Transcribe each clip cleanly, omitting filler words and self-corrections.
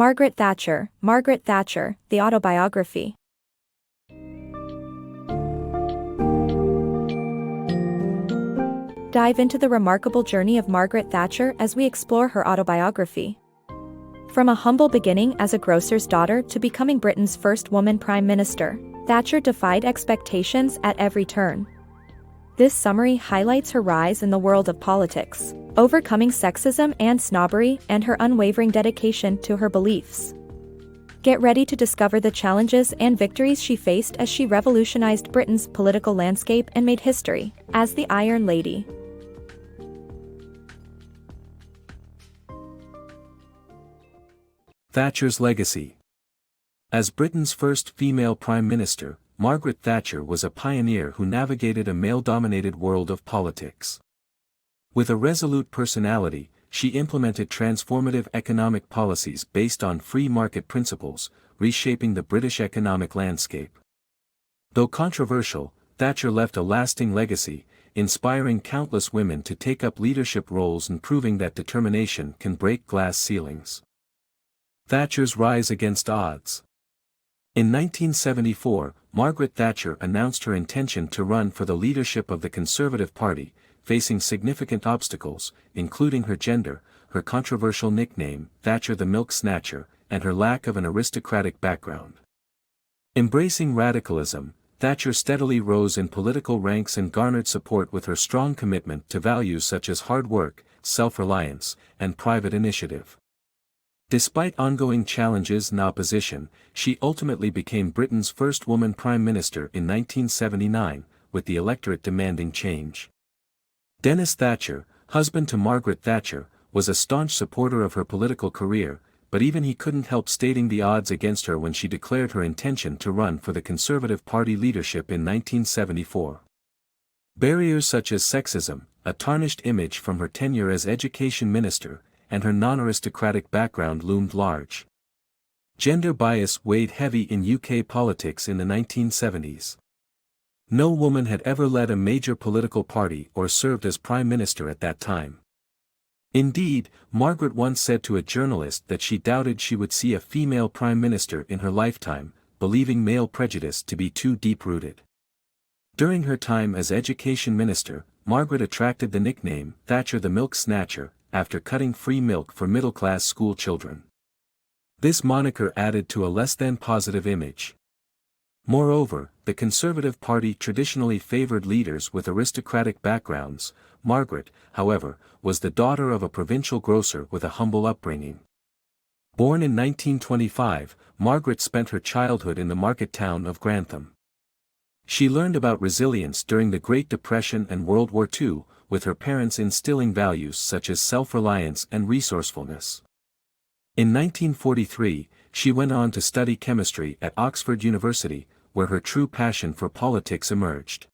Margaret Thatcher, the Autobiography. Dive into the remarkable journey of Margaret Thatcher as we explore her autobiography. From a humble beginning as a grocer's daughter to becoming Britain's first woman Prime Minister, Thatcher defied expectations at every turn. This summary highlights her rise in the world of politics, overcoming sexism and snobbery, and her unwavering dedication to her beliefs. Get ready to discover the challenges and victories she faced as she revolutionized Britain's political landscape and made history as the Iron Lady. Thatcher's legacy. As Britain's first female Prime Minister, Margaret Thatcher was a pioneer who navigated a male-dominated world of politics. With a resolute personality, she implemented transformative economic policies based on free market principles, reshaping the British economic landscape. Though controversial, Thatcher left a lasting legacy, inspiring countless women to take up leadership roles and proving that determination can break glass ceilings. Thatcher's rise against odds. In 1974, Margaret Thatcher announced her intention to run for the leadership of the Conservative Party, facing significant obstacles, including her gender, her controversial nickname, Thatcher the Milk Snatcher, and her lack of an aristocratic background. Embracing radicalism, Thatcher steadily rose in political ranks and garnered support with her strong commitment to values such as hard work, self-reliance, and private initiative. Despite ongoing challenges and opposition, she ultimately became Britain's first woman Prime Minister in 1979, with the electorate demanding change. Denis Thatcher, husband to Margaret Thatcher, was a staunch supporter of her political career, but even he couldn't help stating the odds against her when she declared her intention to run for the Conservative Party leadership in 1974. Barriers such as sexism, a tarnished image from her tenure as Education Minister, and her non-aristocratic background loomed large. Gender bias weighed heavy in UK politics in the 1970s. No woman had ever led a major political party or served as Prime Minister at that time. Indeed, Margaret once said to a journalist that she doubted she would see a female Prime Minister in her lifetime, believing male prejudice to be too deep-rooted. During her time as Education Minister, Margaret attracted the nickname Thatcher the Milk Snatcher, after cutting free milk for middle-class school children. This moniker added to a less-than-positive image. Moreover, the Conservative Party traditionally favored leaders with aristocratic backgrounds. Margaret, however, was the daughter of a provincial grocer with a humble upbringing. Born in 1925, Margaret spent her childhood in the market town of Grantham. She learned about resilience during the Great Depression and World War II, with her parents instilling values such as self-reliance and resourcefulness. In 1943, she went on to study chemistry at Oxford University, where her true passion for politics emerged.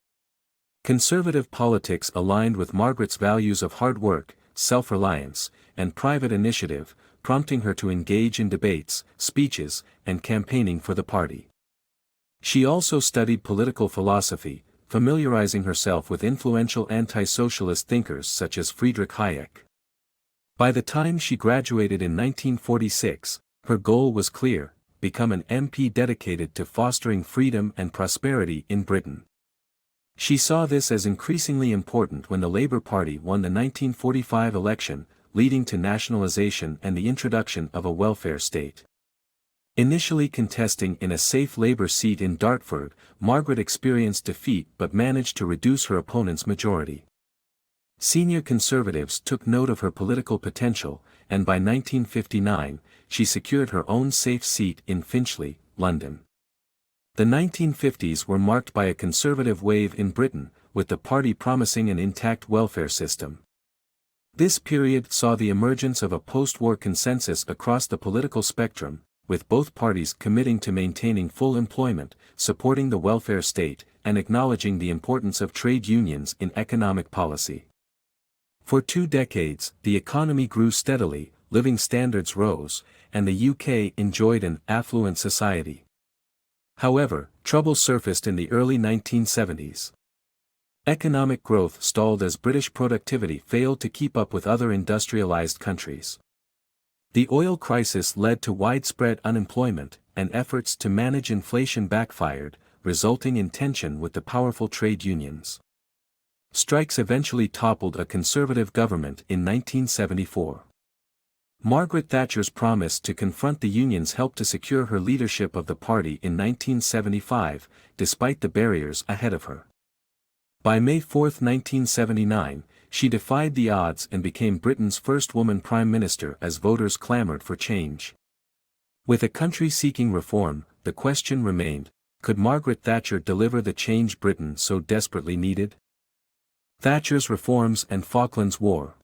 Conservative politics aligned with Margaret's values of hard work, self-reliance, and private initiative, prompting her to engage in debates, speeches, and campaigning for the party. She also studied political philosophy, familiarizing herself with influential anti-socialist thinkers such as Friedrich Hayek. By the time she graduated in 1946, her goal was clear: become an MP dedicated to fostering freedom and prosperity in Britain. She saw this as increasingly important when the Labour Party won the 1945 election, leading to nationalisation and the introduction of a welfare state. Initially contesting in a safe Labour seat in Dartford, Margaret experienced defeat but managed to reduce her opponent's majority. Senior Conservatives took note of her political potential, and by 1959, she secured her own safe seat in Finchley, London. The 1950s were marked by a conservative wave in Britain, with the party promising an intact welfare system. This period saw the emergence of a post-war consensus across the political spectrum, with both parties committing to maintaining full employment, supporting the welfare state, and acknowledging the importance of trade unions in economic policy. For 2 decades, the economy grew steadily, living standards rose, and the UK enjoyed an affluent society. However, trouble surfaced in the early 1970s. Economic growth stalled as British productivity failed to keep up with other industrialized countries. The oil crisis led to widespread unemployment, and efforts to manage inflation backfired, resulting in tension with the powerful trade unions. Strikes eventually toppled a conservative government in 1974. Margaret Thatcher's promise to confront the unions helped to secure her leadership of the party in 1975, despite the barriers ahead of her. By May 4, 1979, she defied the odds and became Britain's first woman prime minister as voters clamored for change. With a country seeking reform, the question remained, could Margaret Thatcher deliver the change Britain so desperately needed? Thatcher's reforms and Falklands War.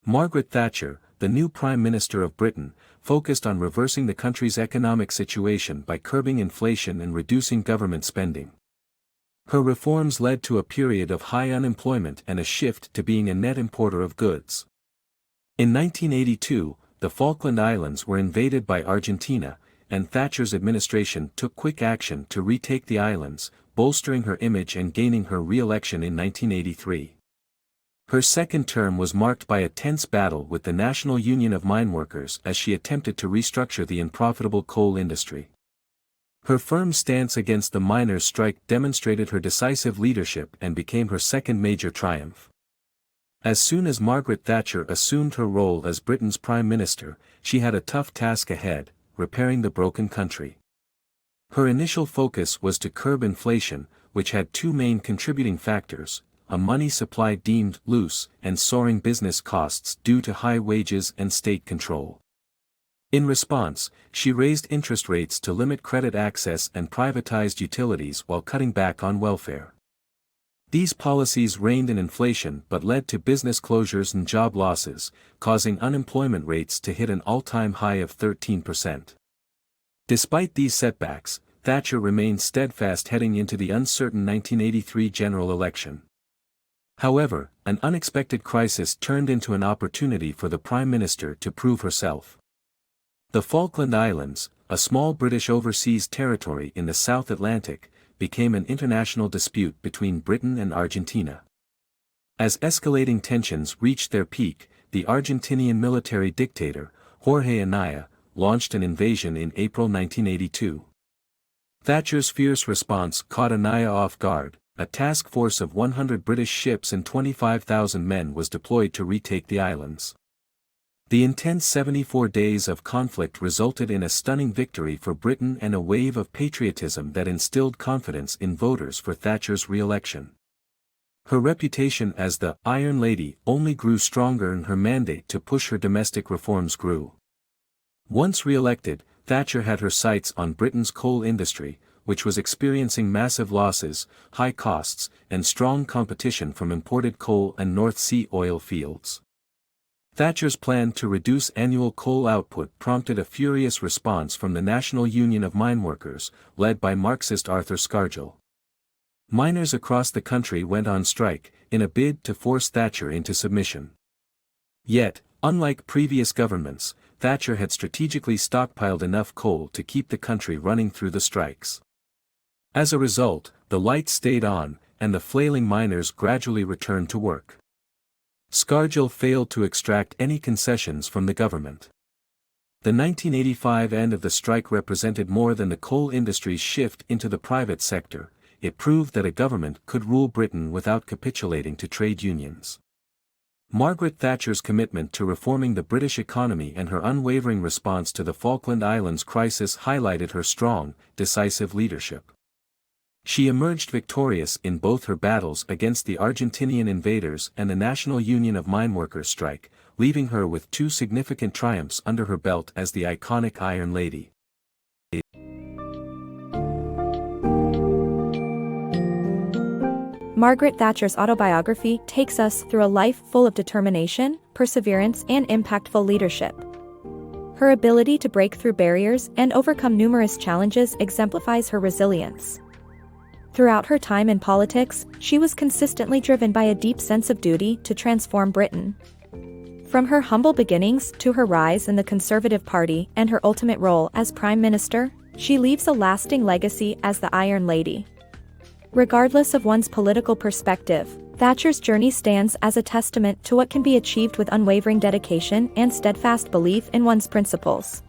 Margaret Thatcher, the new Prime Minister of Britain, focused on reversing the country's economic situation by curbing inflation and reducing government spending. Her reforms led to a period of high unemployment and a shift to being a net importer of goods. In 1982, the Falkland Islands were invaded by Argentina, and Thatcher's administration took quick action to retake the islands, bolstering her image and gaining her re-election in 1983. Her second term was marked by a tense battle with the National Union of Mineworkers as she attempted to restructure the unprofitable coal industry. Her firm stance against the miners' strike demonstrated her decisive leadership and became her second major triumph. As soon as Margaret Thatcher assumed her role as Britain's Prime Minister, she had a tough task ahead, repairing the broken country. Her initial focus was to curb inflation, which had two main contributing factors: a money supply deemed loose and soaring business costs due to high wages and state control. In response, she raised interest rates to limit credit access and privatized utilities while cutting back on welfare. These policies reined in inflation but led to business closures and job losses, causing unemployment rates to hit an all-time high of 13%. Despite these setbacks, Thatcher remained steadfast heading into the uncertain 1983 general election. However, an unexpected crisis turned into an opportunity for the Prime Minister to prove herself. The Falkland Islands, a small British overseas territory in the South Atlantic, became an international dispute between Britain and Argentina. As escalating tensions reached their peak, the Argentinian military dictator, Jorge Anaya, launched an invasion in April 1982. Thatcher's fierce response caught Anaya off guard. A task force of 100 British ships and 25,000 men was deployed to retake the islands. The intense 74 days of conflict resulted in a stunning victory for Britain and a wave of patriotism that instilled confidence in voters for Thatcher's re-election. Her reputation as the Iron Lady only grew stronger, and her mandate to push her domestic reforms grew. Once re-elected, Thatcher had her sights on Britain's coal industry, which was experiencing massive losses, high costs, and strong competition from imported coal and North Sea oil fields. Thatcher's plan to reduce annual coal output prompted a furious response from the National Union of Mineworkers, led by Marxist Arthur Scargill. Miners across the country went on strike, in a bid to force Thatcher into submission. Yet, unlike previous governments, Thatcher had strategically stockpiled enough coal to keep the country running through the strikes. As a result, the lights stayed on, and the flailing miners gradually returned to work. Scargill failed to extract any concessions from the government. The 1985 end of the strike represented more than the coal industry's shift into the private sector. It proved that a government could rule Britain without capitulating to trade unions. Margaret Thatcher's commitment to reforming the British economy and her unwavering response to the Falkland Islands crisis highlighted her strong, decisive leadership. She emerged victorious in both her battles against the Argentinian invaders and the National Union of Mineworkers strike, leaving her with two significant triumphs under her belt as the iconic Iron Lady. Margaret Thatcher's autobiography takes us through a life full of determination, perseverance, and impactful leadership. Her ability to break through barriers and overcome numerous challenges exemplifies her resilience. Throughout her time in politics, she was consistently driven by a deep sense of duty to transform Britain. From her humble beginnings to her rise in the Conservative Party and her ultimate role as Prime Minister, she leaves a lasting legacy as the Iron Lady. Regardless of one's political perspective, Thatcher's journey stands as a testament to what can be achieved with unwavering dedication and steadfast belief in one's principles.